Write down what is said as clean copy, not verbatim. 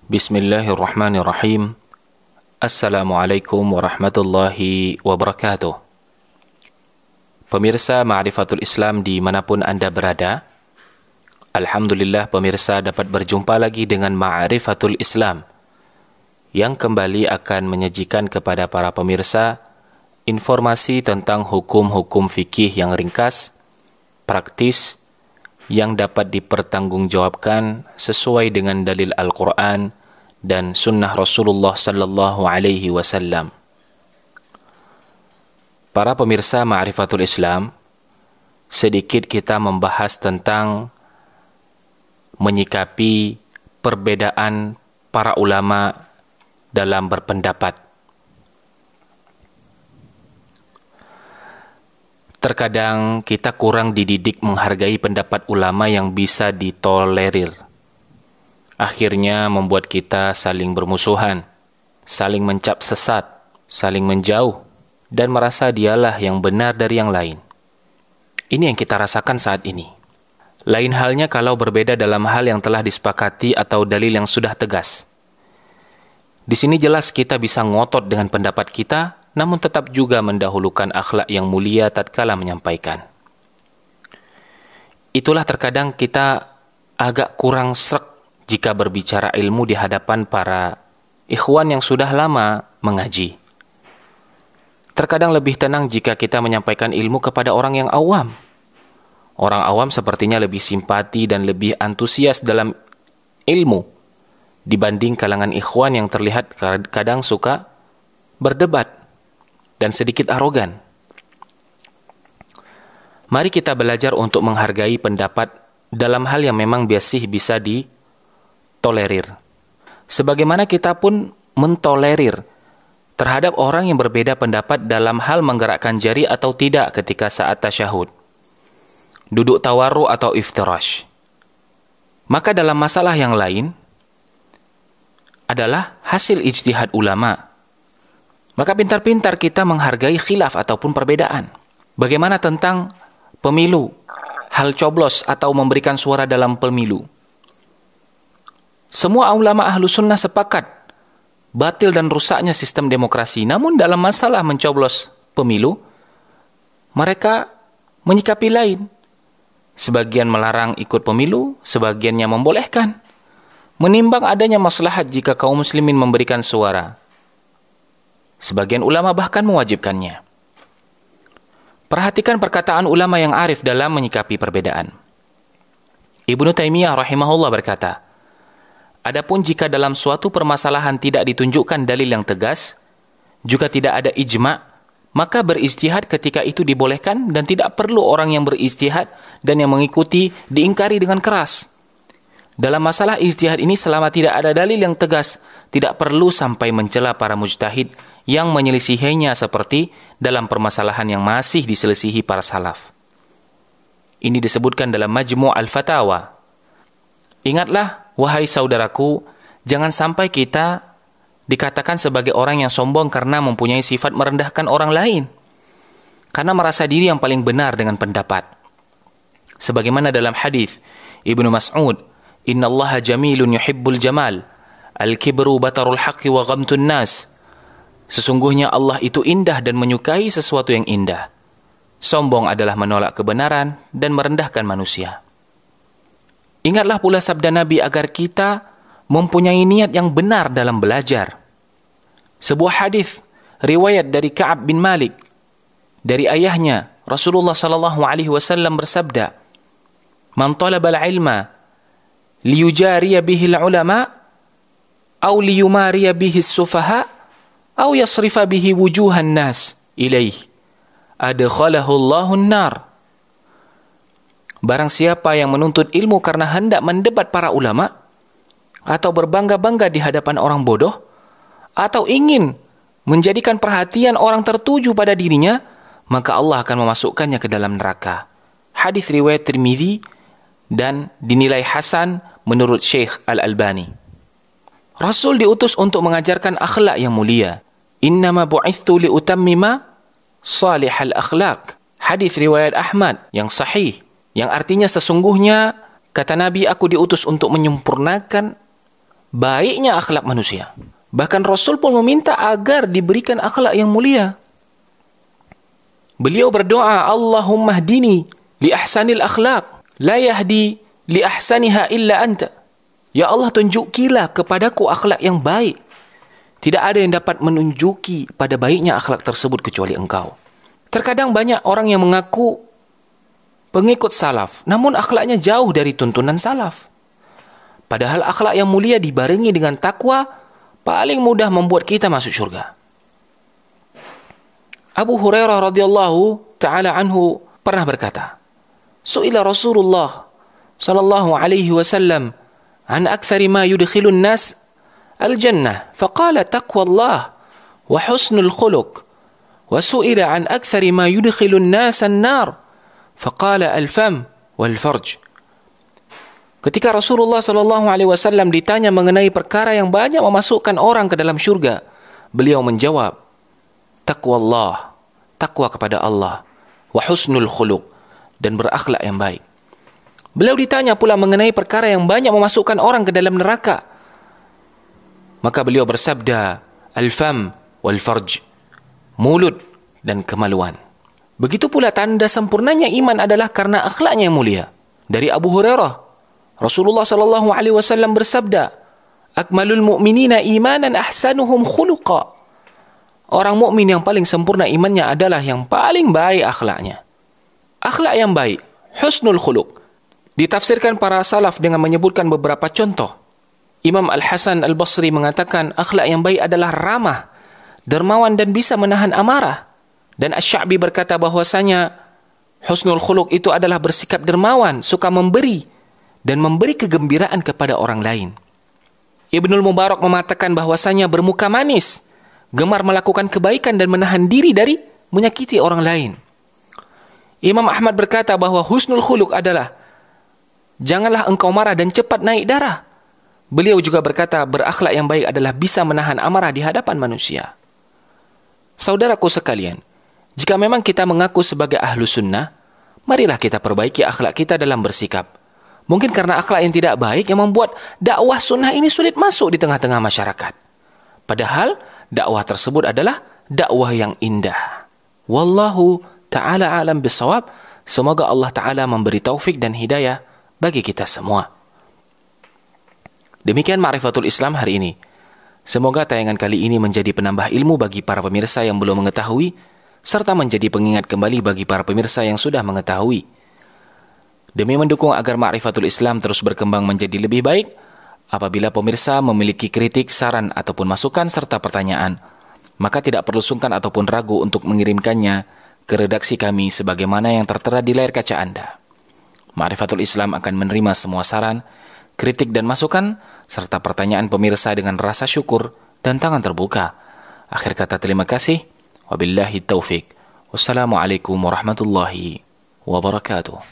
Bismillahirrahmanirrahim. Assalamualaikum warahmatullahi wabarakatuh. Pemirsa Ma'rifatul Islam dimanapun Anda berada, Alhamdulillah pemirsa dapat berjumpa lagi dengan Ma'rifatul Islam yang kembali akan menyajikan kepada para pemirsa informasi tentang hukum-hukum fikih yang ringkas, praktis, yang dapat dipertanggungjawabkan sesuai dengan dalil Al-Quran dan sunnah Rasulullah sallallahu alaihi wasallam. Para pemirsa Ma'rifatul Islam, sedikit kita membahas tentang menyikapi perbedaan para ulama dalam berpendapat. Terkadang kita kurang dididik menghargai pendapat ulama yang bisa ditolerir. Akhirnya membuat kita saling bermusuhan, saling mencap sesat, saling menjauh, dan merasa dialah yang benar dari yang lain. Ini yang kita rasakan saat ini. Lain halnya kalau berbeda dalam hal yang telah disepakati atau dalil yang sudah tegas. Di sini jelas kita bisa ngotot dengan pendapat kita, namun tetap juga mendahulukan akhlak yang mulia tatkala menyampaikan. Itulah terkadang kita agak kurang sreg jika berbicara ilmu di hadapan para ikhwan yang sudah lama mengaji. Terkadang lebih tenang jika kita menyampaikan ilmu kepada orang yang awam. Orang awam sepertinya lebih simpati dan lebih antusias dalam ilmu dibanding kalangan ikhwan yang terlihat kadang suka berdebat dan sedikit arogan. Mari kita belajar untuk menghargai pendapat dalam hal yang memang bisa ditolerir. Sebagaimana kita pun mentolerir terhadap orang yang berbeda pendapat dalam hal menggerakkan jari atau tidak ketika saat tasyahud, duduk tawarru atau iftirash. Maka dalam masalah yang lain adalah hasil ijtihad ulama. Maka pintar-pintar kita menghargai khilaf ataupun perbedaan. Bagaimana tentang pemilu, hal coblos atau memberikan suara dalam pemilu? Semua ulama ahlu sunnah sepakat batil dan rusaknya sistem demokrasi. Namun dalam masalah mencoblos pemilu, mereka menyikapi lain. Sebagian melarang ikut pemilu, sebagiannya membolehkan. Menimbang adanya maslahat jika kaum muslimin memberikan suara. Sebagian ulama bahkan mewajibkannya. Perhatikan perkataan ulama yang arif dalam menyikapi perbedaan. Ibnu Taimiyah rahimahullah berkata, adapun jika dalam suatu permasalahan tidak ditunjukkan dalil yang tegas, juga tidak ada ijma', maka berijtihad ketika itu dibolehkan dan tidak perlu orang yang berijtihad dan yang mengikuti diingkari dengan keras. Dalam masalah ijtihad ini selama tidak ada dalil yang tegas, tidak perlu sampai mencela para mujtahid yang menyelisihinya seperti dalam permasalahan yang masih diselisihi para salaf. Ini disebutkan dalam Majmu' al-Fatawa. Ingatlah, wahai saudaraku, jangan sampai kita dikatakan sebagai orang yang sombong karena mempunyai sifat merendahkan orang lain, karena merasa diri yang paling benar dengan pendapat. Sebagaimana dalam hadis Ibnu Mas'ud, innallaha jamilun yuhibbul jamal, al-kibru batarul haqqi wa ghamtun nas. Sesungguhnya Allah itu indah dan menyukai sesuatu yang indah. Sombong adalah menolak kebenaran dan merendahkan manusia. Ingatlah pula sabda Nabi agar kita mempunyai niat yang benar dalam belajar. Sebuah hadis riwayat dari Ka'ab bin Malik dari ayahnya, Rasulullah sallallahu alaihi wasallam bersabda, "Man talaba al-ilma liyujariya bihi al-ulama aw liyumariya bihi as-sufaha aw yasrifa bihi wujuhan nas ilaih adkhalahu Allahun nar." Barang siapa yang menuntut ilmu karena hendak mendebat para ulama, atau berbangga-bangga di hadapan orang bodoh, atau ingin menjadikan perhatian orang tertuju pada dirinya, maka Allah akan memasukkannya ke dalam neraka. Hadis riwayat Tirmizi dan dinilai hasan menurut Syekh Al-Albani. Rasul diutus untuk mengajarkan akhlak yang mulia. Innama bu'ithtu liutammima salihal akhlak. Hadis riwayat Ahmad yang sahih, yang artinya sesungguhnya, kata Nabi, aku diutus untuk menyempurnakan baiknya akhlak manusia. Bahkan Rasul pun meminta agar diberikan akhlak yang mulia. Beliau berdoa, Allahumma hdini li ahsanil akhlaq, la yahdi li ahsaniha illa anta. Ya Allah, tunjukilah kepadaku akhlak yang baik. Tidak ada yang dapat menunjuki pada baiknya akhlak tersebut kecuali Engkau. Terkadang banyak orang yang mengaku pengikut salaf, namun akhlaknya jauh dari tuntunan salaf. Padahal akhlak yang mulia dibarengi dengan takwa paling mudah membuat kita masuk surga. Abu Hurairah radhiyallahu taala anhu pernah berkata, Su'ila Rasulullah sallallahu alaihi wasallam an aktsari ma yudkhilun nas al-jannah, faqala taqwallah wa husnul khuluq. Wa su'ila an aktsari ma yudkhilun nas an-nar, faqala al-fam wal farj. Ketika Rasulullah sallallahu alaihi wasallam ditanya mengenai perkara yang banyak memasukkan orang ke dalam syurga, beliau menjawab, taqwallah, takwa kepada Allah, wa husnul khuluq, dan berakhlak yang baik. Beliau ditanya pula mengenai perkara yang banyak memasukkan orang ke dalam neraka. Maka beliau bersabda, al-fam wal farj, mulut dan kemaluan. Begitu pula tanda sempurnanya iman adalah karena akhlaknya yang mulia. Dari Abu Hurairah, Rasulullah sallallahu alaihi wasallam bersabda, akmalul mu'minina imanan ahsanuhum khuluqa. Orang mukmin yang paling sempurna imannya adalah yang paling baik akhlaknya. Akhlak yang baik, husnul khuluq, ditafsirkan para salaf dengan menyebutkan beberapa contoh. Imam Al-Hasan Al-Basri mengatakan akhlak yang baik adalah ramah, dermawan dan bisa menahan amarah. Dan Asy-Sya'bi berkata bahwasanya husnul khuluq itu adalah bersikap dermawan, suka memberi dan memberi kegembiraan kepada orang lain. Ibnul Mubarak mengatakan bahwasanya bermuka manis, gemar melakukan kebaikan dan menahan diri dari menyakiti orang lain. Imam Ahmad berkata bahwa husnul khuluq adalah janganlah engkau marah dan cepat naik darah. Beliau juga berkata berakhlak yang baik adalah bisa menahan amarah di hadapan manusia. Saudaraku sekalian, jika memang kita mengaku sebagai ahlu sunnah, marilah kita perbaiki akhlak kita dalam bersikap. Mungkin karena akhlak yang tidak baik yang membuat dakwah sunnah ini sulit masuk di tengah-tengah masyarakat. Padahal dakwah tersebut adalah dakwah yang indah. Wallahu ta'ala alam bisawab. Semoga Allah Ta'ala memberi taufik dan hidayah bagi kita semua. Demikian Ma'rifatul Islam hari ini. Semoga tayangan kali ini menjadi penambah ilmu bagi para pemirsa yang belum mengetahui, serta menjadi pengingat kembali bagi para pemirsa yang sudah mengetahui. Demi mendukung agar Ma'rifatul Islam terus berkembang menjadi lebih baik, apabila pemirsa memiliki kritik, saran ataupun masukan serta pertanyaan, maka tidak perlu sungkan ataupun ragu untuk mengirimkannya ke redaksi kami sebagaimana yang tertera di layar kaca Anda. Ma'rifatul Islam akan menerima semua saran, kritik dan masukan, serta pertanyaan pemirsa dengan rasa syukur dan tangan terbuka. Akhir kata terima kasih. Wabillahi taufik. Wassalamualaikum warahmatullahi wabarakatuh.